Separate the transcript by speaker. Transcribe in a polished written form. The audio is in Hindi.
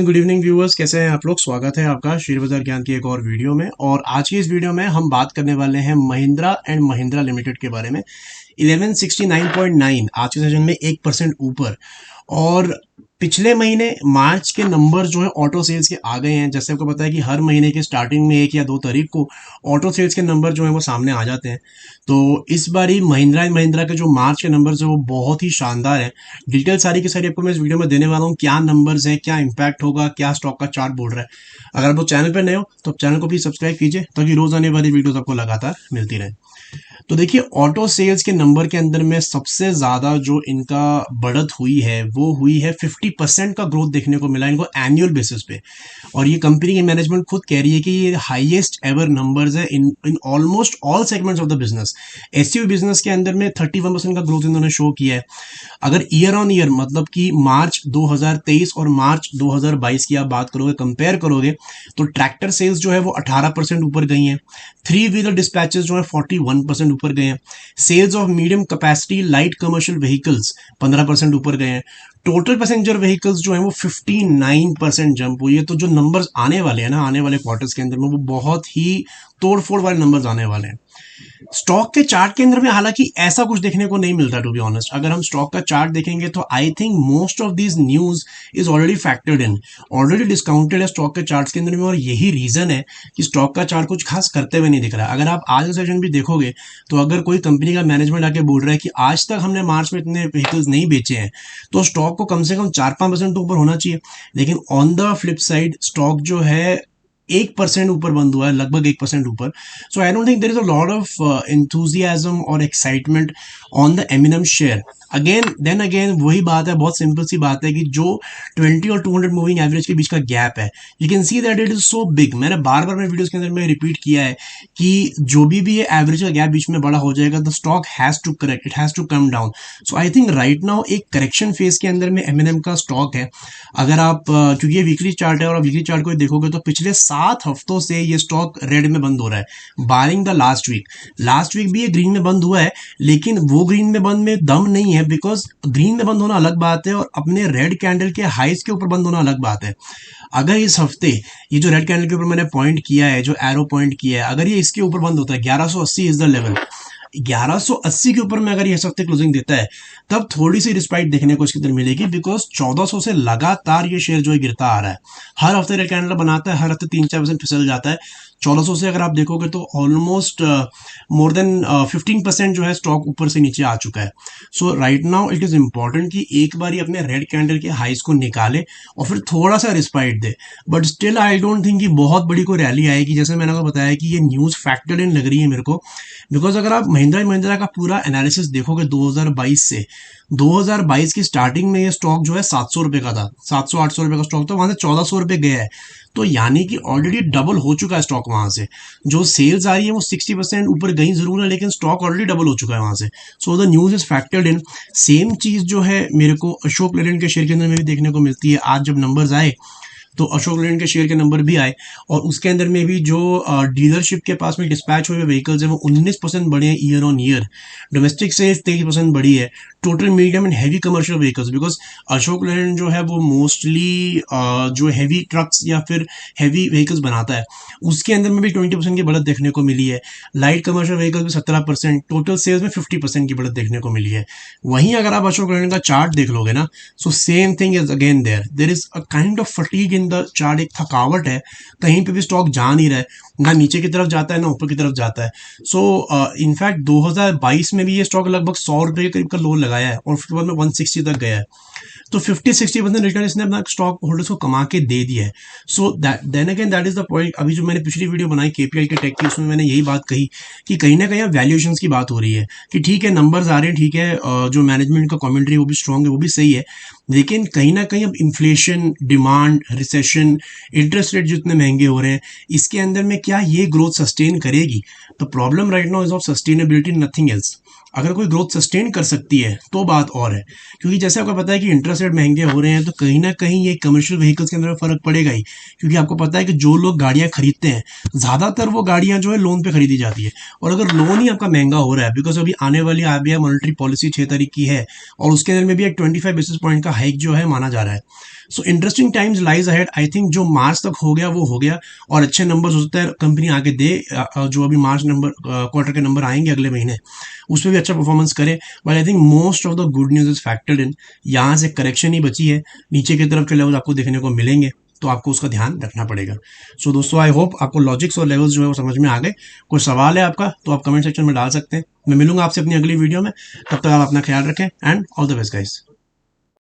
Speaker 1: एंड गुड इवनिंग व्यूअर्स, कैसे हैं आप लोग। स्वागत है आपका शेयर बाजार ज्ञान की एक और वीडियो में। और आज की इस वीडियो में हम बात करने वाले हैं महिंद्रा एंड महिंद्रा लिमिटेड के बारे में। 1169.9 आज के सेशन में 1% ऊपर। और पिछले महीने मार्च के नंबर जो है ऑटो सेल्स के आ गए हैं। जैसे आपको पता है कि हर महीने के स्टार्टिंग में 1 या 2 तारीख को ऑटो सेल्स के नंबर जो है वो सामने आ जाते हैं। तो इस बारी महिंद्रा एंड महिंद्रा के जो मार्च के नंबर्स है वो बहुत ही शानदार है। डिटेल सारी की सारी आपको मैं इस वीडियो में देने वाला हूँ। क्या नंबर्स है, क्या इंपैक्ट होगा, क्या स्टॉक का चार्ट बोल रहा है। अगर आप लोग चैनल पर नए हो तो चैनल को प्लीज सब्सक्राइब कीजिए ताकि रोज आने वाली वीडियोस आपको लगातार मिलती रहे। तो देखिए, ऑटो सेल्स के नंबर के अंदर में सबसे ज्यादा जो इनका बढ़त हुई है वो हुई है 50% का ग्रोथ देखने को मिला इनको एनुअल बेसिस पे। और ये कंपनी की मैनेजमेंट खुद कह रही है कि ये हाईएस्ट एवर नंबर्स है in almost all segments of the business. SUV business के अंदर में 31% का ग्रोथ इन्होंने शो किया है। अगर ईयर ऑन ईयर मतलब कि मार्च 2023 और मार्च 2022 की आप बात करोगे, कंपेयर करोगे, तो ट्रैक्टर सेल्स जो है वो 18% ऊपर गई हैं। 3 व्हीलर डिस्पैचेस जो है 41% ऊपर गए हैं। Sales of medium capacity light commercial vehicles 15% ऊपर गए हैं। टोटल पैसेंजर व्हीकल्स जो है वो 59% जंप हुई है। तो जो नंबर्स आने वाले हैं ना, आने वाले क्वार्टर्स के अंदर में, वो बहुत ही तोड़फोड़ वाले नंबर्स आने वाले हैं। स्टॉक के चार्ट के अंदर में हालांकि ऐसा कुछ देखने को नहीं मिलता, टू बी ऑनेस्ट। अगर हम स्टॉक का चार्ट देखेंगे तो I think most of this news is already factored in, already discounted है स्टॉक के चार्ट्स के अंदर में। और यही रीजन है कि स्टॉक का चार्ट कुछ खास करते हुए नहीं दिख रहा है। अगर आप आज का सेशन भी देखोगे तो अगर कोई कंपनी का मैनेजमेंट आके बोल रहा है कि आज तक हमने मार्च में इतने व्हीकल्स नहीं बेचे हैं, तो स्टॉक को कम से कम 4-5% तो ऊपर होना चाहिए। लेकिन on the flip side stock जो है 1% ऊपर बंद हुआ है, लगभग 1% ऊपर। So I don't think there is a lot of enthusiasm और excitement on the Eminem share. Again वही बात है, बहुत सिंपल सी बात है कि जो 20 और 200 मूविंग एवरेज के बीच का गैप है, you can see that it is so big. मैंने बार बार मेरे वीडियोस के अंदर में रिपीट किया है कि जो भी ये एवरेज का गैप बीच में बड़ा हो जाएगा, the stock has to correct, it has to come down. So I think right now एक करेक्शन फेज के अंदर में एमिनम का स्टॉक है। अगर आप क्योंकि ये वीकली चार्ट है और आप वीकली चार्ट को देखोगे तो पिछले 7 हफ्तों से ये स्टॉक रेड में बंद हो रहा है, बारिंग द लास्ट वीक भी ये ग्रीन में बंद हुआ है। लेकिन वो ग्रीन में बंद में दम नहीं है, बिकॉज ग्रीन में बंद होना अलग बात है और अपने रेड कैंडल के हाइस के ऊपर बंद होना अलग बात है। अगर इस हफ्ते ये जो रेड कैंडल के ऊपर मैंने पॉइंट किया है, जो एरो पॉइंट किया है, अगर ये इसके ऊपर बंद होता है, 1180 इज द लेवल, 1180 के ऊपर में अगर ये हफ्ते क्लोजिंग देता है, तब थोड़ी सी रिस्पाइट देखने को इसके अंदर मिलेगी। बिकॉज 1400 से लगातार ये शेयर जो है गिरता आ रहा है। हर हफ्ते रेड कैंडल बनाता है, हर हफ्ते 3-4% फिसल जाता है। 1400 से अगर आप देखोगे तो ऑलमोस्ट मोर देन 15% जो है स्टॉक ऊपर से नीचे आ चुका है। So right now it is important कि एक बार अपने रेड कैंडल के हाइस को निकाले और फिर थोड़ा सा respite they. But still I don't think कि बहुत बड़ी कोई रैली आएगी। जैसे मैंने आपको बताया कि ये न्यूज फैक्टर्ड इन लग रही है मेरे को। बिकॉज अगर आप महिंद्रा का पूरा एनालिसिस देखोगे 2022 से, 2022 की स्टार्टिंग में ये स्टॉक जो है 700 रुपए का था, 700-800 रुपए का स्टॉक था, वहां से 1400 रुपए गया है। तो यानी कि ऑलरेडी डबल हो चुका है स्टॉक वहां से। जो सेल्स आ रही है वो 60% ऊपर गई जरूर है, लेकिन स्टॉक ऑलरेडी डबल हो चुका है वहां से। So the news is factored in. Same चीज जो है मेरे को अशोक लेलैंड के शेयर के अंदर में भी देखने को मिलती है। आज जब नंबर्स आए तो अशोक लेलैंड के शेयर के नंबर भी आए और उसके अंदर में भी जो डीलरशिप के पास में डिस्पैच हुए व्हीकल्स है वो 19% बढ़े हैं year on year. Domestic sales 23% बढ़ी है। Total medium and heavy commercial vehicles, because Ashok Leyland जो है वो मोस्टली जो हैवी ट्रक्स या फिर हैवी व्हीकल्स बनाता है, उसके अंदर में भी 20% की बढ़त देखने को मिली है। लाइट कमर्शियल व्हीकल्स में 17%, टोटल सेल्स में 50% की बढ़त देखने को मिली है। वहीं अगर आप अशोक लेलैंड का चार्ट देख लोगे ना, so same thing is again there is a kind of fatigue in the chart. एक थकावट है, कहीं पे भी स्टॉक जा नहीं रहा है, ना नीचे की तरफ जाता है ना ऊपर की तरफ जाता है। सो इनफैक्ट 2022 में भी ये स्टॉक लगभग 100 रुपए के करीब का लो लगाया है और उसके बाद में 160 तक गया है। तो 50-60% रिटर्न इसने अपना स्टॉक होल्डर्स को कमा के दे दिया है। So then again that is the point. अभी जो मैंने पिछली वीडियो बनाई केपीआई के टेक की, उसमें मैंने यही बात कही कि कहीं ना कहीं वैल्यूएशंस की बात हो रही है कि ठीक है नंबर्स आ रहे हैं, ठीक है, जो मैनेजमेंट का कमेंट्री वो भी स्ट्रॉन्ग है, वो भी सही है, लेकिन कहीं ना कहीं अब inflation, demand, recession, interest rate जितने महंगे हो रहे हैं, इसके अंदर में क्या ये ग्रोथ सस्टेन करेगी? The problem right now is of sustainability, nothing else. अगर कोई ग्रोथ सस्टेन कर सकती है तो बात और है, क्योंकि जैसे आपको पता है कि इंटरेस्ट रेट महंगे हो रहे हैं तो कहीं ना कहीं ये कमर्शियल व्हीकल्स के अंदर फर्क पड़ेगा ही, क्योंकि आपको पता है कि जो लोग गाड़ियां खरीदते हैं ज़्यादातर वो गाड़ियां जो है लोन पे खरीदी जाती है। और अगर लोन ही आपका महंगा हो रहा है, बिकॉज अभी आने वाली आरबीआई मॉनेटरी पॉलिसी 6 तारीख की है और उसके अंदर में भी एक 25 बेसिस पॉइंट का हाइक जो है माना जा रहा है। So interesting times lies ahead. I think जो मार्च तक हो गया वो हो गया, और अच्छे नंबर्स हो सकता है कंपनी आगे दे। जो अभी मार्च नंबर क्वार्टर के नंबर आएंगे अगले महीने, उसमें भी अच्छा परफॉर्मेंस करे। But I think most of the good news is factored इन। यहाँ से करेक्शन ही बची है, नीचे की तरफ के लेवल आपको देखने को मिलेंगे, तो आपको उसका ध्यान रखना पड़ेगा। सो दोस्तों, आई होप आपको लॉजिक्स और लेवल्स जो है वो समझ में आ गए। कोई सवाल है आपका तो आप कमेंट सेक्शन में डाल सकते हैं। मैं मिलूंगा आपसे अपनी अगली वीडियो में, तब तक आप अपना ख्याल रखें and all the best guys.